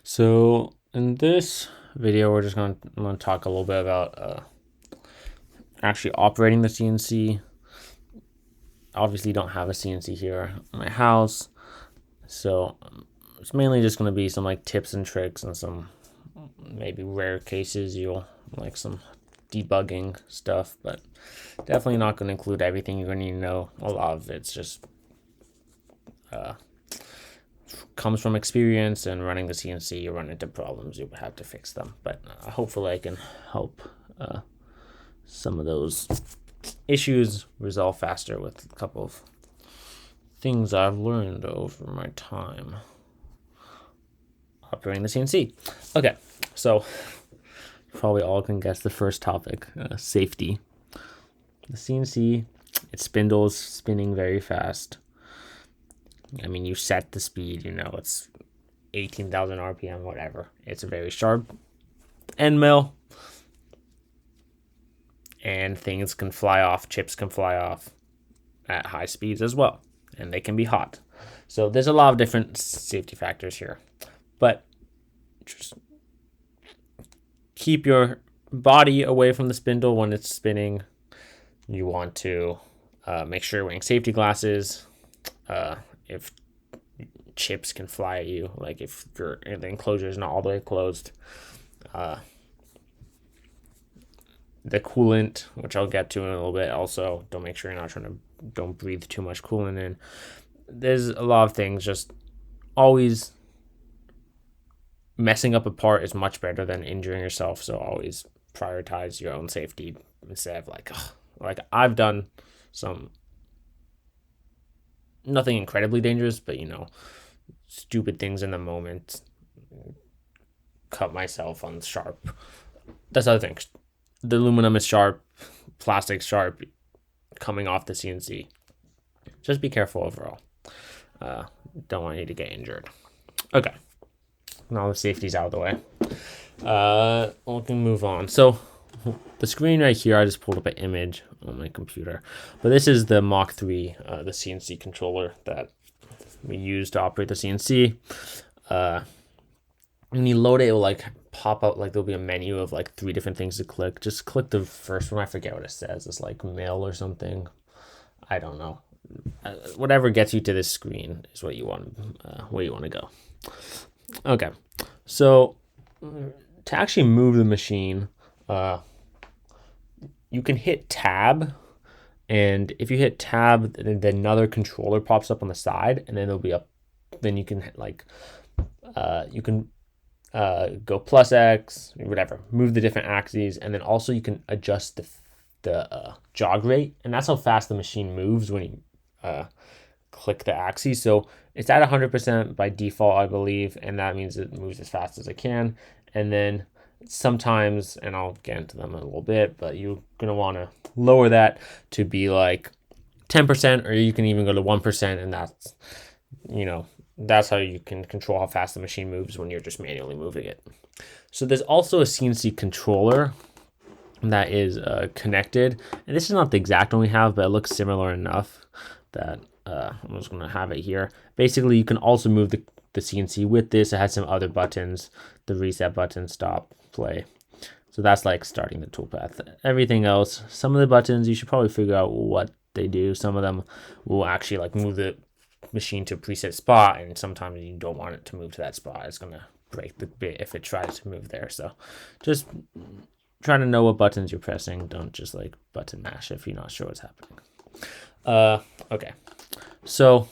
So in this video, we're just going to talk a little bit about actually operating the CNC. Obviously, don't have a CNC here in my house, so it's mainly just going to be some like tips and tricks and some maybe rare cases you'll like some debugging stuff, but definitely not going to include everything you're going to need to know. A lot of it's just comes from experience and running the CNC. You run into problems, you have to fix them. But hopefully, I can help some of those issues resolve faster with a couple of things I've learned over my time operating the CNC. Okay, so probably all can guess the first topic, safety. The CNC, its spindles spinning very fast. I mean, you set the speed, it's 18,000 RPM, whatever. It's a very sharp end mill, and things can fly off, chips can fly off at high speeds as well, and they can be hot. So there's a lot of different safety factors here, but just keep your body away from the spindle when it's spinning. You want to make sure you're wearing safety glasses. If chips can fly at you, like if the enclosure is not all the way closed, the coolant, which I'll get to in a little bit, also don't breathe too much coolant in. There's a lot of things. Just always messing up a part is much better than injuring yourself, so always prioritize your own safety instead of like I've done some nothing incredibly dangerous, but stupid things in the moment, cut myself on sharp. That's other things. The aluminum is sharp, plastic's sharp, coming off the CNC. Just be careful overall. Don't want you to get injured. Okay, now the safety's out of the way. We can move on. So the screen right here, I just pulled up an image on my computer, but this is the Mach 3, the CNC controller that we use to operate the CNC. When you load it, it will pop up, there'll be a menu of 3 different things to click. Just click the first one. I forget what it says. It's mail or something. I don't know. Whatever gets you to this screen is where you want to go. Okay, so to actually move the machine, you can hit tab, and if you hit tab, then another controller pops up on the side, and then then you can go plus X, whatever, move the different axes, and then also you can adjust the jog rate, and that's how fast the machine moves when you click the axes. So it's at 100% by default, I believe, and that means it moves as fast as it can. And then sometimes, and I'll get into them in a little bit, but you're gonna want to lower that to be 10%, or you can even go to 1%, and that's how you can control how fast the machine moves when you're just manually moving it. So there's also a CNC controller that is connected, and this is not the exact one we have, but it looks similar enough that I'm just going to have it here. Basically, you can also move the CNC with this. It has some other buttons, the reset button, stop, play. So that's starting the toolpath. Everything else, some of the buttons, you should probably figure out what they do. Some of them will actually move the machine to a preset spot, and sometimes you don't want it to move to that spot. It's going to break the bit if it tries to move there. So just try to know what buttons you're pressing. Don't just button mash if you're not sure what's happening. Okay, so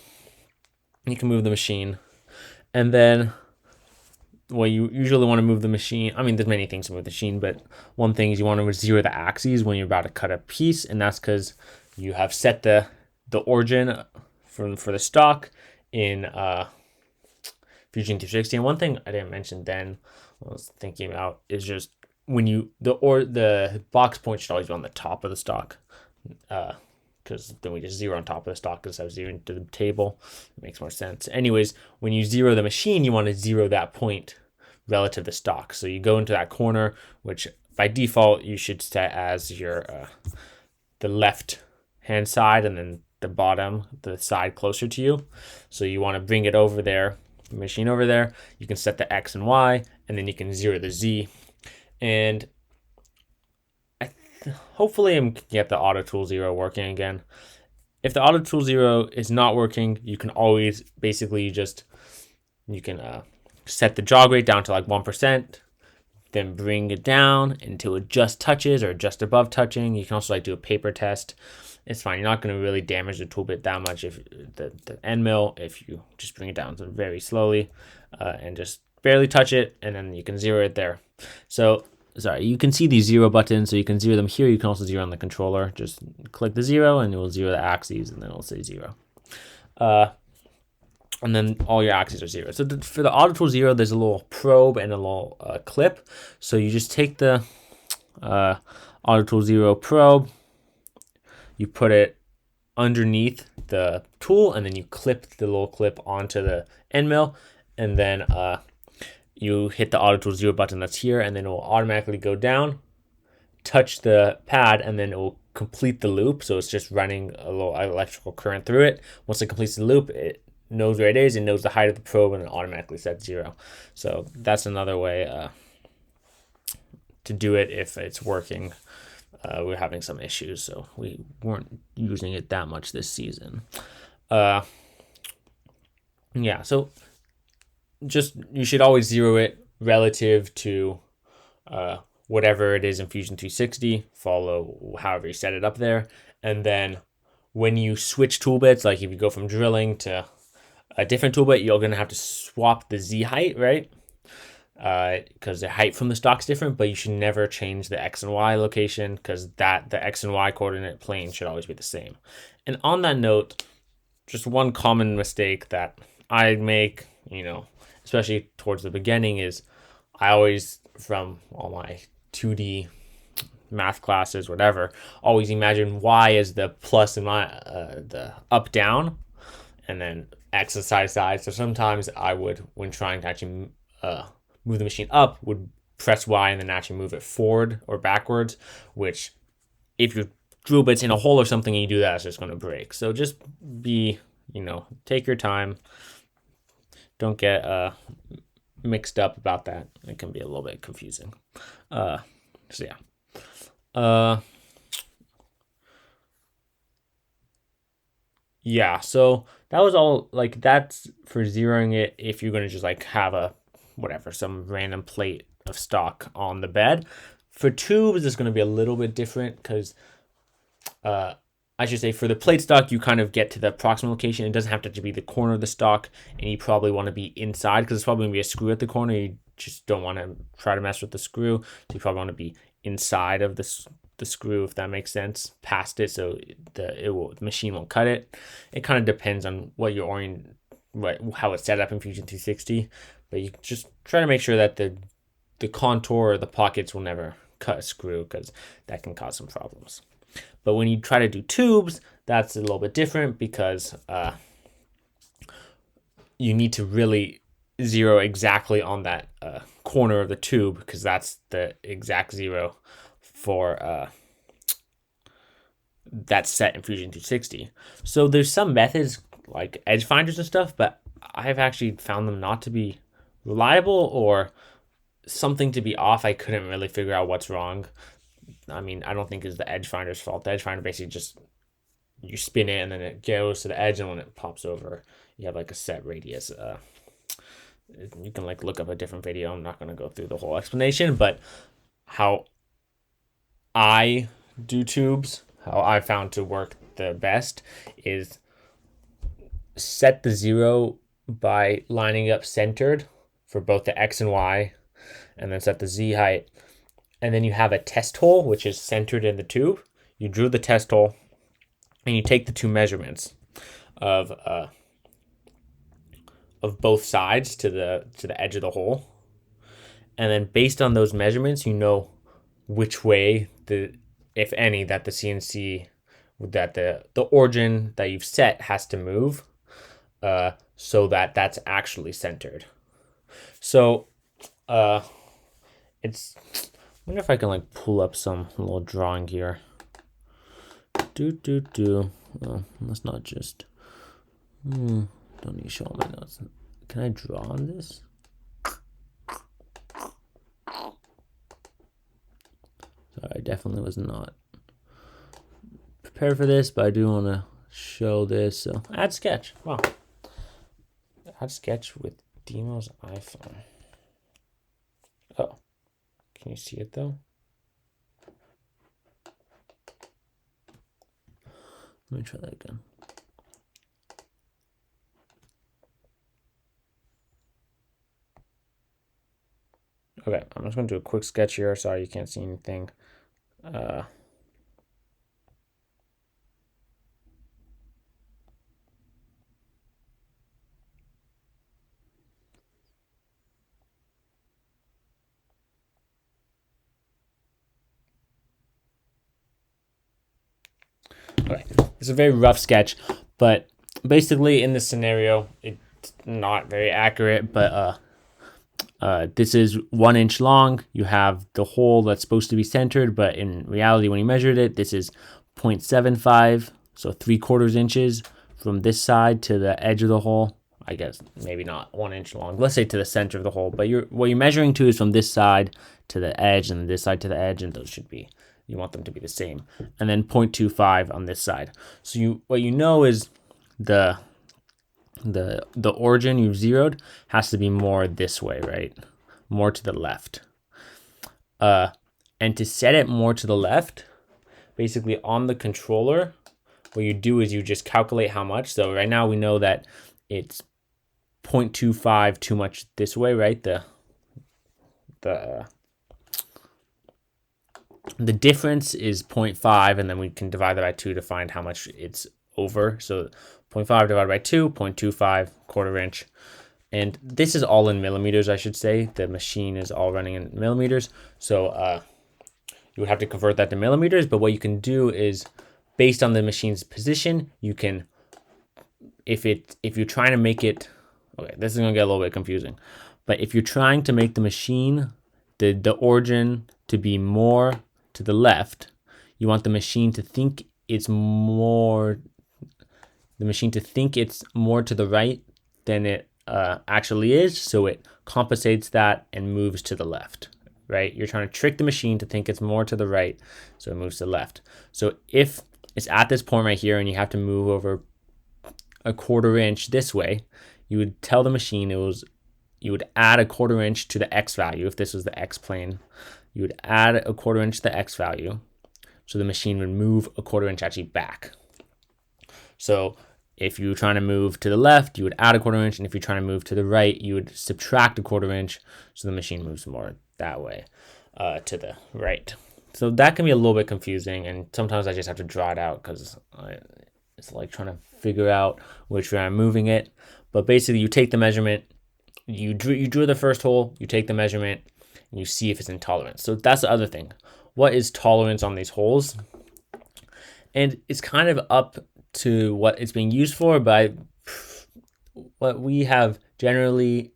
you can move the machine, and then you usually want to move the machine. I mean, there's many things to move the machine, but one thing is you want to zero the axes when you're about to cut a piece, and that's because you have set the origin for the stock in Fusion 360. And one thing I didn't mention then, I was thinking about, is just when the box point should always be on the top of the stock, because then we just zero on top of the stock instead of zeroing to the table. It makes more sense. Anyways, when you zero the machine, you want to zero that point relative to the stock. So you go into that corner, which by default you should set as your the left hand side, and then the bottom, the side closer to you. So you want to bring it over there machine over there. You can set the X and Y, and then you can zero the Z. And hopefully I'm get the auto tool 0 working again. If the auto tool 0 is not working, you can always basically you can set the jog rate down to like 1%, then bring it down until it just touches or just above touching. You can also like do a paper test. It's fine. You're not going to really damage the tool bit that much if the end mill, if you just bring it down very slowly and just barely touch it, and then you can zero it there. So sorry, you can see these 0 buttons, so you can zero them here. You can also zero on the controller. Just click the 0 and it will zero the axes, and then it'll say 0. And then all your axes are 0. So for the auto tool 0, there's a little probe and a little clip. So you just take the auto tool 0 probe, you put it underneath the tool, and then you clip the little clip onto the end mill, and then you hit the auto tool 0 button that's here, and then it will automatically go down, touch the pad, and then it will complete the loop. So it's just running a little electrical current through it. Once it completes the loop, it knows where it is, it knows the height of the probe, and it automatically sets 0. So that's another way to do it if it's working. We're having some issues, so we weren't using it that much this season. Yeah, so you should always zero it relative to whatever it is in Fusion 360. Follow however you set it up there, and then when you switch tool bits, like if you go from drilling to a different tool bit, you're gonna have to swap the Z height, right? Because the height from the stock's different, but you should never change the X and Y location, because the X and Y coordinate plane should always be the same. And on that note, just one common mistake that I make, especially towards the beginning, is I always, from all my 2D math classes, whatever, always imagine Y as the plus and the up down, and then X is side to side. So sometimes I would, when trying to actually move the machine up, would press Y and then actually move it forward or backwards, which if your drill bit's in a hole or something and you do that, it's just going to break. So just take your time. Don't get mixed up about that. It can be a little bit confusing. So that was all. Like, that's for zeroing it if you're going to just like have some random plate of stock on the bed. For tubes, it's going to be a little bit different, because I should say for the plate stock, you kind of get to the approximate location. It doesn't have to be the corner of the stock, and you probably want to be inside, because it's probably going to be a screw at the corner. You just don't want to try to mess with the screw, so you probably want to be inside of the screw, if that makes sense, past it, so the machine won't cut it. It kind of depends on how it's set up in Fusion 360, but you just try to make sure that the contour or the pockets will never cut a screw, because that can cause some problems. But when you try to do tubes, that's a little bit different, because you need to really zero exactly on that corner of the tube, because that's the exact zero for that's set in Fusion 360. So there's some methods like edge finders and stuff, but I've actually found them not to be reliable, or something to be off. I couldn't really figure out what's wrong. I mean, I don't think it's the edge finder's fault. The edge finder basically just, you spin it and then it goes to the edge, and when it pops over, you have like a set radius. You can like look up a different video. I'm not going to go through the whole explanation, but how I do tubes, how I found to work the best, is set the zero by lining up centered for both the X and Y, and then set the Z height. And then you have a test hole, which is centered in the tube. You drew the test hole, and you take the two measurements of both sides to the edge of the hole. And then based on those measurements, you know which way, if any, that the CNC, that the origin that you've set has to move, so that's actually centered. So it's, I wonder if I can like pull up some little drawing here. Well, let's not just don't need to show all my notes. can I draw on this? Sorry, I definitely was not prepared for this, but I do want to show this. So add sketch. Wow. Add sketch with Demo's iPhone. Oh, can you see it though? Let me try that again. Okay, I'm just going to do a quick sketch here. Sorry, you can't see anything. Okay, it's a very rough sketch, but basically in this scenario, it's not very accurate, but this is 1 inch long. You have the hole that's supposed to be centered, but in reality, when you measured it, this is 0.75, so 3/4 inches from this side to the edge of the hole. I guess maybe not 1 inch long. Let's say to the center of the hole, but what you're measuring to is from this side to the edge and this side to the edge, and those should be, you want them to be the same. And then 0.25 on this side. So what you know is the origin you've zeroed has to be more this way, right? More to the left. And to set it more to the left, basically on the controller, what you do is you just calculate how much. So right now we know that it's 0.25 too much this way, right? The difference is 0.5, and then we can divide that by 2 to find how much it's over. So 0.5 divided by 2, 0.25, 1/4 inch. And this is all in millimeters, I should say. The machine is all running in millimeters. So you would have to convert that to millimeters. But what you can do is, based on the machine's position, you can, if you're trying to make it, okay, this is going to get a little bit confusing. But if you're trying to make the machine, the origin to be more to the left, you want the machine to think it's more to the right than it actually is, so it compensates that and moves to the left, right? You're trying to trick the machine to think it's more to the right, so it moves to the left. So if it's at this point right here and you have to move over 1/4 inch this way, you would tell the machine you would add 1/4 inch to the X value. If this was the X plane, you would add 1/4 inch to the X value, so the machine would move 1/4 inch actually back. So if you're trying to move to the left, you would add 1/4 inch, and if you're trying to move to the right, you would subtract 1/4 inch, so the machine moves more that way to the right. So that can be a little bit confusing, and sometimes I just have to draw it out because it's like trying to figure out which way I'm moving it. But basically, you take the measurement, you drew the first hole, you take the measurement, and you see if it's in tolerance. So that's the other thing. What is tolerance on these holes? And it's kind of up to what it's being used for, but what we have generally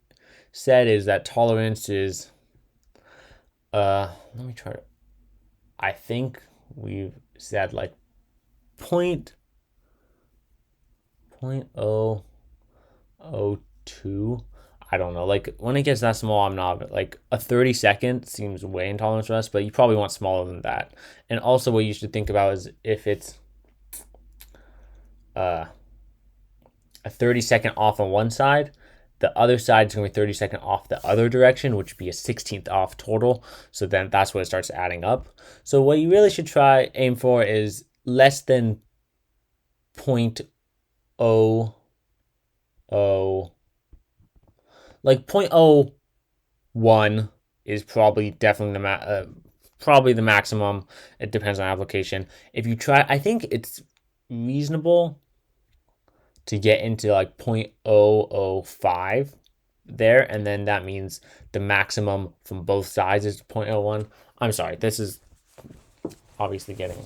said is that tolerance is, let me try to, I think we've said like 0.002. I don't know, like when it gets that small, I'm not, like a 32nd seems way intolerant to us, but you probably want smaller than that. And also what you should think about is if it's a 32nd off on one side, the other side is going to be 32nd off the other direction, which would be a 16th off total. So then that's what it starts adding up. So what you really should aim for is less than 0.00, like 0.01 is probably definitely probably the maximum. It depends on application. If you try, I think it's reasonable to get into like 0.005 there, and then that means the maximum from both sides is 0.01. I'm sorry, this is obviously getting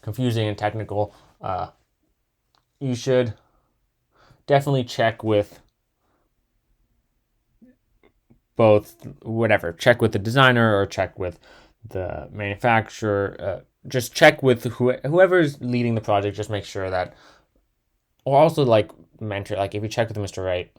confusing and technical. You should definitely check with both, check with the designer or check with the manufacturer. Just check with whoever's leading the project. Just make sure that, or also like mentor, like if you check with Mr. Wright,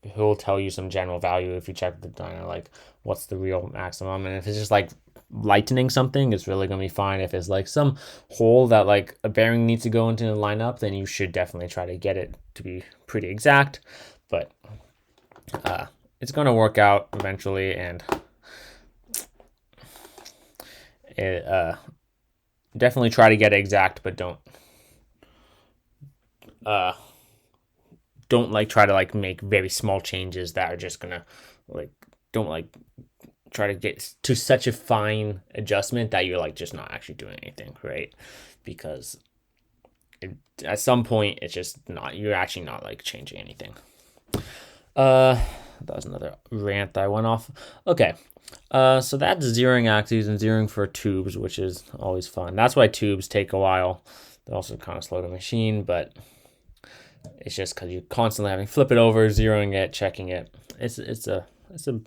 he'll tell you some general value if you check the dyno, like what's the real maximum. And if it's just like lightening something, it's really gonna be fine. If it's like some hole that like a bearing needs to go into and line up, then you should definitely try to get it to be pretty exact. But it's gonna work out eventually, and it definitely try to get it exact, but don't like try to like make very small changes that are just gonna like don't like try to get to such a fine adjustment that you're like just not actually doing anything, right? Because at some point it's just not, you're actually not like changing anything. That was another rant that I went off. Okay. So that's zeroing axes and zeroing for tubes, which is always fun. That's why tubes take a while. They also kind of slow the machine, but it's just because you're constantly having to flip it over, zeroing it, checking it. It's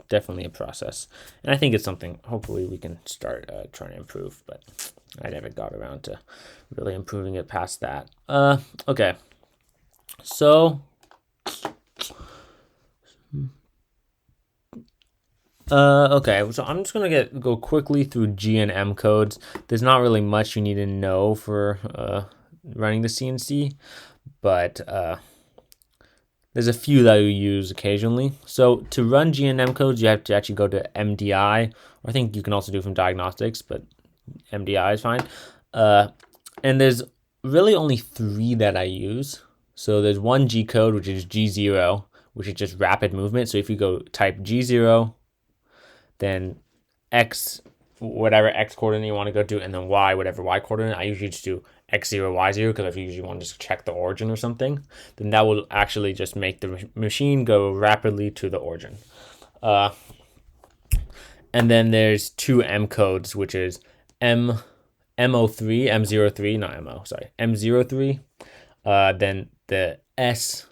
definitely a process, and I think it's something hopefully we can start trying to improve. But I never got around to really improving it past that. Okay, so. Okay, so I'm just gonna go quickly through G and M codes. There's not really much you need to know for running the CNC, but there's a few that you use occasionally. So to run G and M codes, you have to actually go to MDI, or I think you can also do from diagnostics, but MDI is fine. And there's really only 3 that I use. So there's one G code, which is G0, which is just rapid movement. So if you go type G0, then X, whatever X coordinate you want to go to, and then Y, whatever Y coordinate. I usually just do X0, Y0, because if you usually want to just check the origin or something, then that will actually just make the machine go rapidly to the origin. And then there's 2 M codes, which is MO3, M03, not MO, sorry, M03, then the S,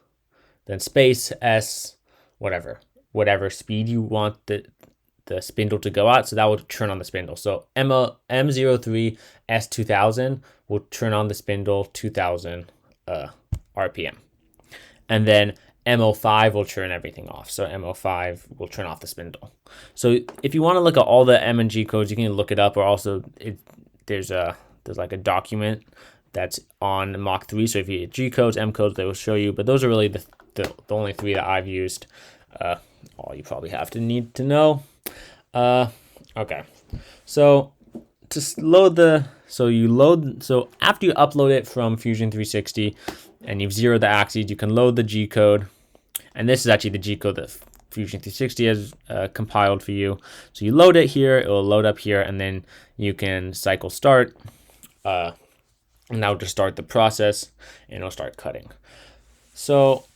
then space S, whatever speed you want the spindle to go at, so that will turn on the spindle. So M03 S2000 will turn on the spindle 2000 RPM, and then MO5 will turn everything off. So MO5 will turn off the spindle. So if you want to look at all the M and G codes, you can look it up, or also there's like a document that's on Mach 3. So if you G codes, M codes, they will show you. But those are really the only 3 that I've used. All you probably have to need to know. Okay, so to load so after you upload it from Fusion 360 and you've zeroed the axes, you can load the G code, and this is actually the G code that Fusion 360 has compiled for you. So you load it here, it will load up here, and then you can cycle start, and that will just start the process, and it'll start cutting. So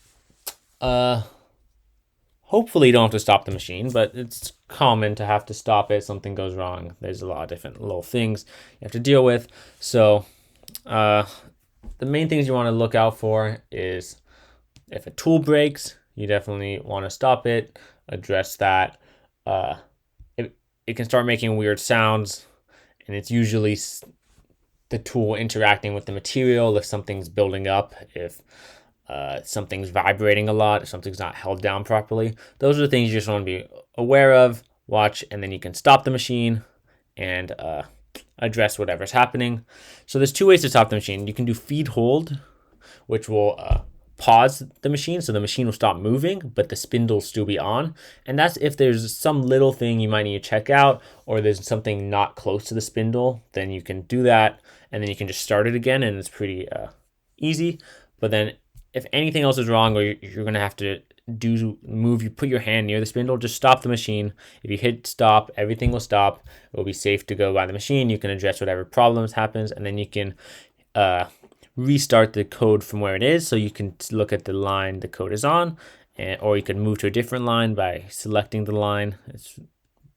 hopefully you don't have to stop the machine, but it's common to have to stop it. Something goes wrong. There's a lot of different little things you have to deal with. So the main things you want to look out for is if a tool breaks, you definitely want to stop it, address that. It can start making weird sounds, and it's usually the tool interacting with the material. If something's building up, if something's vibrating a lot, if something's not held down properly, those are the things you just want to be aware of, watch, and then you can stop the machine and address whatever's happening. So there's 2 ways to stop the machine. You can do feed hold, which will pause the machine, so the machine will stop moving, but the spindle will still be on. And that's if there's some little thing you might need to check out, or there's something not close to the spindle, then you can do that, and then you can just start it again, and it's pretty easy. But then if anything else is wrong, or you're going to have to you put your hand near the spindle, just stop the machine. If you hit stop, everything will stop. It will be safe to go by the machine. You can address whatever problems happens, and then you can restart the code from where it is. So you can look at the line the code is on, or you can move to a different line by selecting the line. It's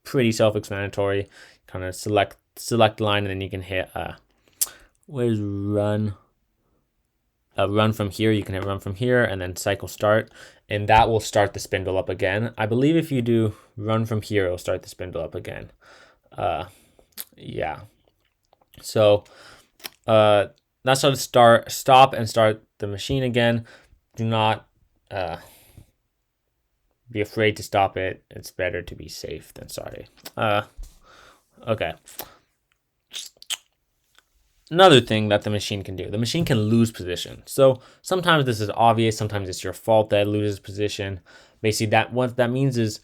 pretty self-explanatory. Kind of select the line, and then you can hit where's run. Run from here, you can hit run from here, and then cycle start, and that will start the spindle up again. I believe if you do run from here, it'll start the spindle up again. Yeah. So that's how to stop and start the machine again. Do not be afraid to stop it. It's better to be safe than sorry. Okay. Another thing that the machine can do, the machine can lose position. So sometimes this is obvious, sometimes it's your fault that it loses position. Basically, that what that means is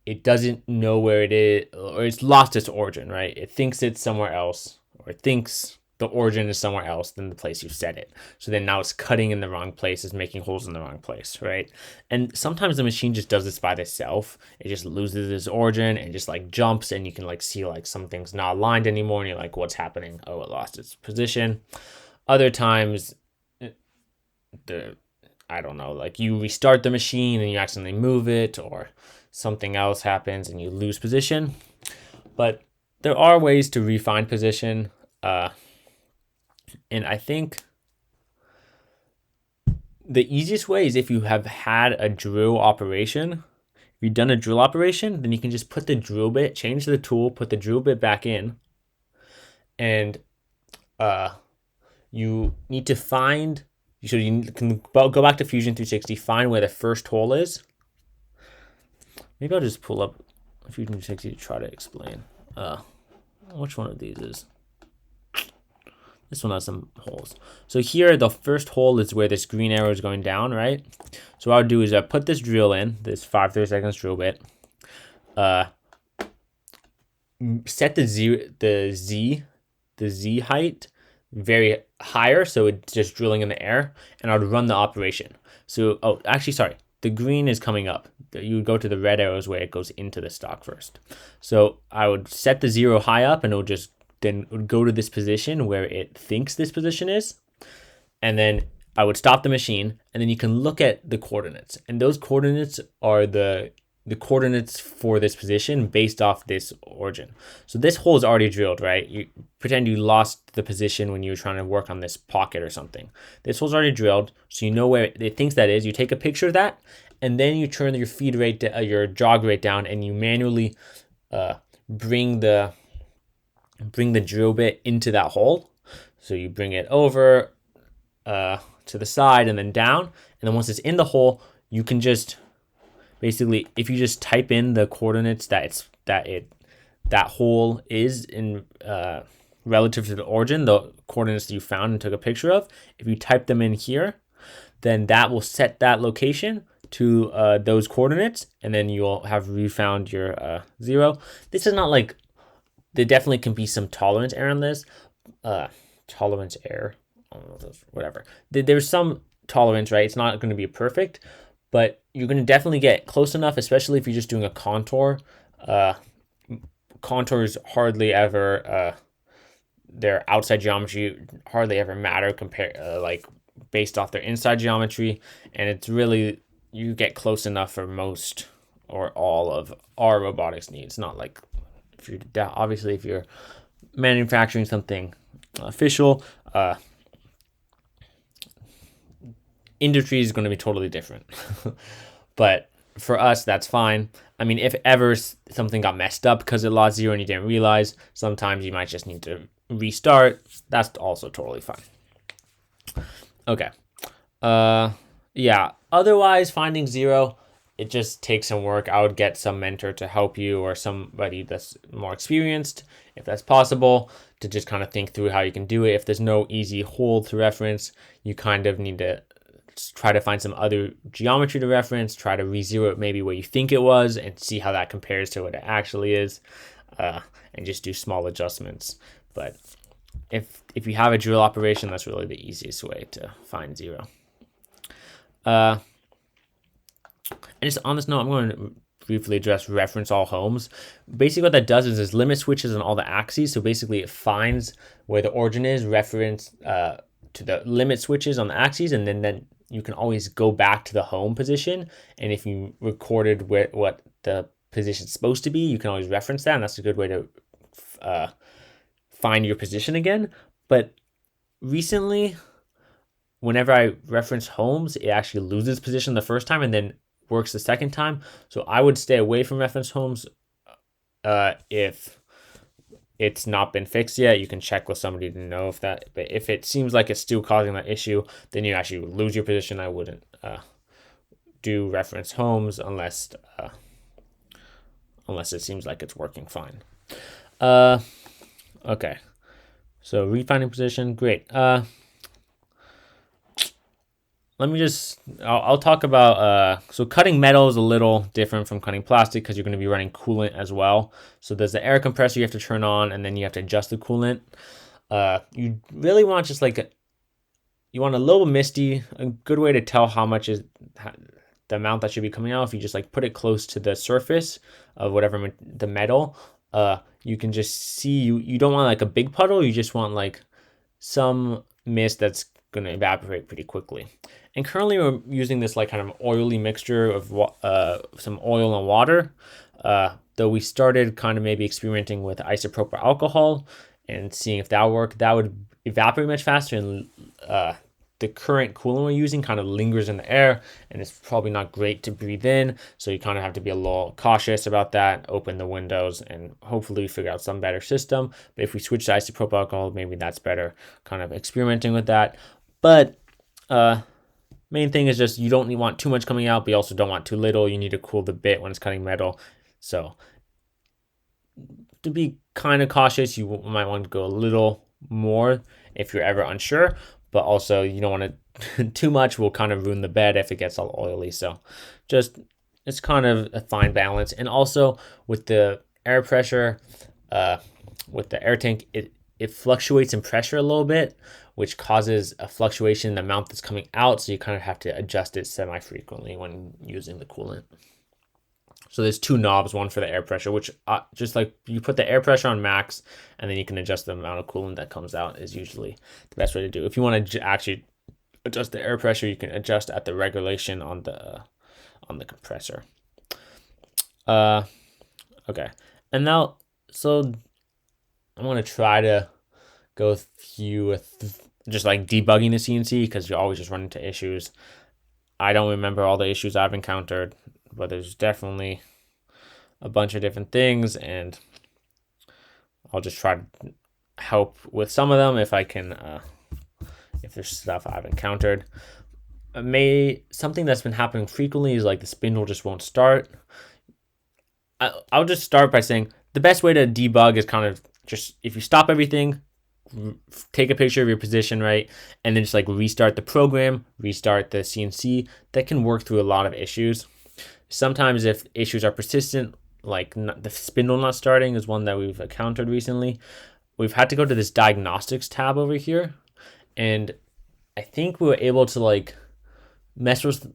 it doesn't know where it is, or it's lost its origin, right? It thinks it's somewhere else, or it thinks the origin is somewhere else than the place you set it. So then now it's cutting in the wrong place, it's making holes in the wrong place, right? And sometimes the machine just does this by itself. It just loses its origin and just like jumps, and you can like see like something's not aligned anymore, and you're like, what's happening? Oh, it lost its position. Other times, I don't know, like you restart the machine and you accidentally move it, or something else happens and you lose position. But there are ways to refine position. And I think the easiest way is if you have had a drill operation. If you've done a drill operation, then you can just put the drill bit, change the tool, put the drill bit back in, and you need to find. So you can go back to Fusion 360, find where the first hole is. Maybe I'll just pull up Fusion 360 to try to explain. Which one of these is? This one has some holes. So here, the first hole is where this green arrow is going down, right? So what I would do is I put this drill in, this 5/32 drill bit. Set the Z height very higher, so it's just drilling in the air, and I would run the operation. So, oh, actually, sorry, the green is coming up. You would go to the red arrows where it goes into the stock first. So I would set the 0 high up, and it would just then would go to this position where it thinks this position is, and then I would stop the machine, and then you can look at the coordinates, and those coordinates are the coordinates for this position based off this origin. So this hole is already drilled, right? You pretend you lost the position when you were trying to work on this pocket or something. This hole's already drilled, so you know where it thinks that is. You take a picture of that, and then you turn your feed rate, your jog rate down, and you manually bring the drill bit into that hole. So you bring it over to the side and then down, and then once it's in the hole, you can just basically, if you just type in the coordinates that hole is in relative to the origin, the coordinates that you found and took a picture of, if you type them in here, then that will set that location to those coordinates, and then you'll have refound your 0. This is not like, there definitely can be some tolerance error on this. Tolerance error, whatever. There's some tolerance, right? It's not going to be perfect, but you're going to definitely get close enough, especially if you're just doing a contour. Contours hardly ever, their outside geometry hardly ever matter like based off their inside geometry, and it's really, you get close enough for most or all of our robotics needs. Not like obviously if you're manufacturing something official, industry is going to be totally different. But for us, that's fine. I mean, if ever something got messed up because it lost 0 and you didn't realize, sometimes you might just need to restart. That's also totally fine. Okay. Yeah. Otherwise, finding 0, it just takes some work. I would get some mentor to help you, or somebody that's more experienced, if that's possible, to just kind of think through how you can do it. If there's no easy hole to reference, you kind of need to try to find some other geometry to reference, try to re-zero it maybe where you think it was, and see how that compares to what it actually is, and just do small adjustments. But if you have a drill operation, that's really the easiest way to find 0. And just on this note, I'm going to briefly address reference all homes. Basically what that does is limit switches on all the axes. So basically it finds where the origin is, reference to the limit switches on the axes, and then you can always go back to the home position. And if you recorded what the position's supposed to be, you can always reference that, and that's a good way to find your position again. But recently, whenever I reference homes, it actually loses position the first time and then works the second time. So I would stay away from reference homes if it's not been fixed yet. You can check with somebody to know if that, but if it seems like it's still causing that issue, then you actually lose your position. I wouldn't do reference homes unless it seems like it's working fine. Okay, so refining position, great. Let me just, I'll talk about, so cutting metal is a little different from cutting plastic because you're going to be running coolant as well. So there's the air compressor you have to turn on, and then you have to adjust the coolant. You really want just like, you want a little misty. A good way to tell how much is the amount that should be coming out, if you just like put it close to the surface of whatever the metal, you can just see, you don't want like a big puddle, you just want like some mist that's going to evaporate pretty quickly. And currently we're using this like kind of oily mixture of some oil and water, though we started kind of maybe experimenting with isopropyl alcohol and seeing if that would work. That would evaporate much faster, and the current coolant we're using kind of lingers in the air, and it's probably not great to breathe in, so you kind of have to be a little cautious about that. Open the windows and hopefully figure out some better system. But if we switch to isopropyl alcohol, maybe that's better. Kind of experimenting with that. But main thing is just you don't want too much coming out, but you also don't want too little. You need to cool the bit when it's cutting metal. So to be kind of cautious, you might want to go a little more if you're ever unsure, but also you don't want to too much will kind of ruin the bed if it gets all oily. So just, it's kind of a fine balance. And also with the air pressure, with the air tank, it fluctuates in pressure a little bit, which causes a fluctuation in the amount that's coming out. So you kind of have to adjust it semi-frequently when using the coolant. So there's two knobs, one for the air pressure, which just like you put the air pressure on max, and then you can adjust the amount of coolant that comes out is usually the best way to do. If you want to actually adjust the air pressure, you can adjust at the regulation on the compressor. Okay, and now, so I want to try to go through with just like debugging the CNC, because you always just run into issues. I don't remember all the issues I've encountered, but there's definitely a bunch of different things, and I'll just try to help with some of them if I can, if there's stuff I've encountered. Something that's been happening frequently is like the spindle just won't start. I'll just start by saying the best way to debug is kind of just, if you stop everything, take a picture of your position, right, and then just like restart the program, restart the CNC. That can work through a lot of issues. Sometimes if issues are persistent, like the spindle not starting is one that we've encountered recently, we've had to go to this diagnostics tab over here, and I think we were able to like mess with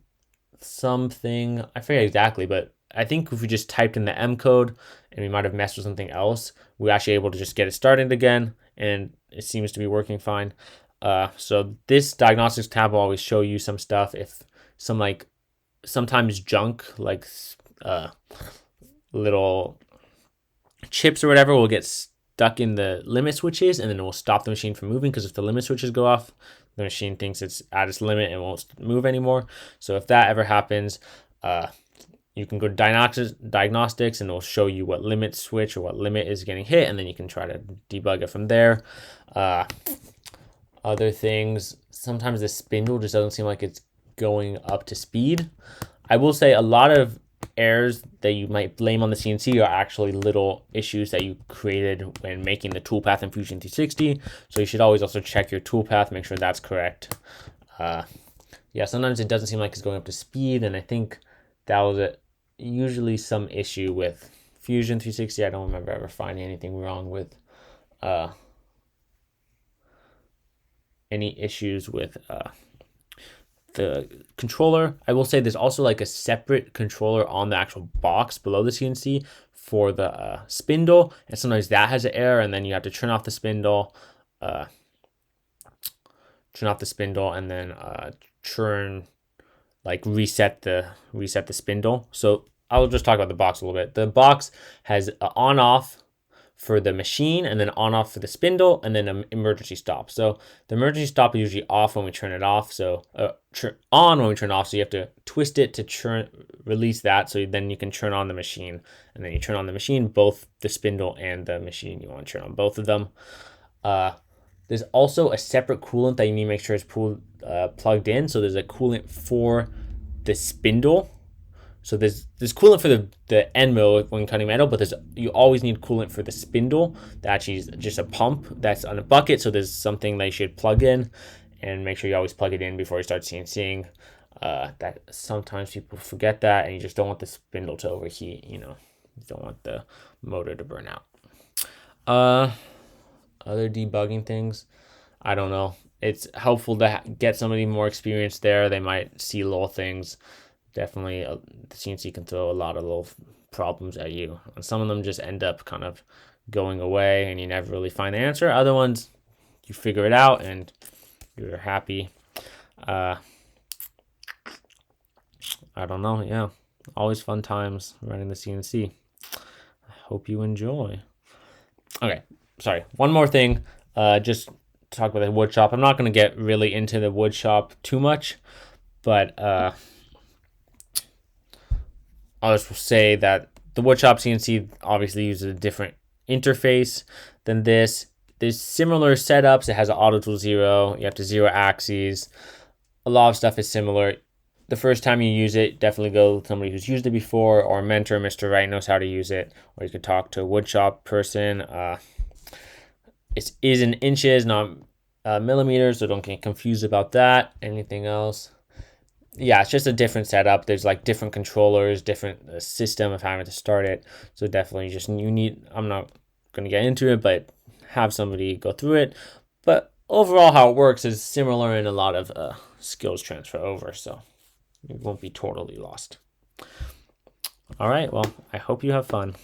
something, I forget exactly, but I think if we just typed in the M code and we might have messed with something else, we were actually able to just get it started again, and it seems to be working fine. So this diagnostics tab will always show you some stuff. If some like sometimes junk, like little chips or whatever, will get stuck in the limit switches, and then it will stop the machine from moving, because if the limit switches go off, the machine thinks it's at its limit and won't move anymore. So if that ever happens, you can go to diagnostics, and it'll show you what limit switch or what limit is getting hit, and then you can try to debug it from there. Other things, sometimes the spindle just doesn't seem like it's going up to speed. I will say a lot of errors that you might blame on the CNC are actually little issues that you created when making the toolpath in Fusion 360. So you should always also check your toolpath, make sure that's correct. Yeah, sometimes it doesn't seem like it's going up to speed, and I think that was usually some issue with Fusion 360. I don't remember ever finding anything wrong with any issues with the controller. I will say there's also like a separate controller on the actual box below the CNC for the spindle, and sometimes that has an error, and then you have to turn off the spindle, and then reset the spindle. So I'll just talk about the box a little bit. The box has an on-off for the machine, and then on-off for the spindle, and then an emergency stop. So the emergency stop is usually off when we turn it off, so on when we turn it off, so you have to twist it to release that, so then you can turn on the machine. And then you turn on the machine, both the spindle and the machine, you want to turn on both of them. There's also a separate coolant that you need to make sure is plugged in. So there's a coolant for the spindle. So there's coolant for the end mill when cutting metal, but you always need coolant for the spindle. That actually is just a pump that's on a bucket. So there's something they should plug in, and make sure you always plug it in before you start CNCing. That sometimes people forget that, and you just don't want the spindle to overheat. You don't want the motor to burn out. Other debugging things, I don't know. It's helpful to get somebody more experienced there. They might see little things. Definitely, the CNC can throw a lot of little problems at you, and some of them just end up kind of going away, and you never really find the answer. Other ones, you figure it out, and you're happy. I don't know. Yeah, always fun times running the CNC. I hope you enjoy. Okay, sorry. One more thing. Just talk about the wood shop. I'm not going to get really into the wood shop too much, but I'll just say that the woodshop CNC obviously uses a different interface than this. There's similar setups. It has an auto tool 0. You have to 0 axes. A lot of stuff is similar. The first time you use it, definitely go with somebody who's used it before, or a mentor, Mr. Wright knows how to use it, or you could talk to a woodshop person. It is in inches, not millimeters, so don't get confused about that. Anything else? Yeah, it's just a different setup. There's like different controllers, different system of having to start it. So definitely I'm not going to get into it, but have somebody go through it. But overall, how it works is similar, and a lot of skills transfer over. So you won't be totally lost. All right, well, I hope you have fun.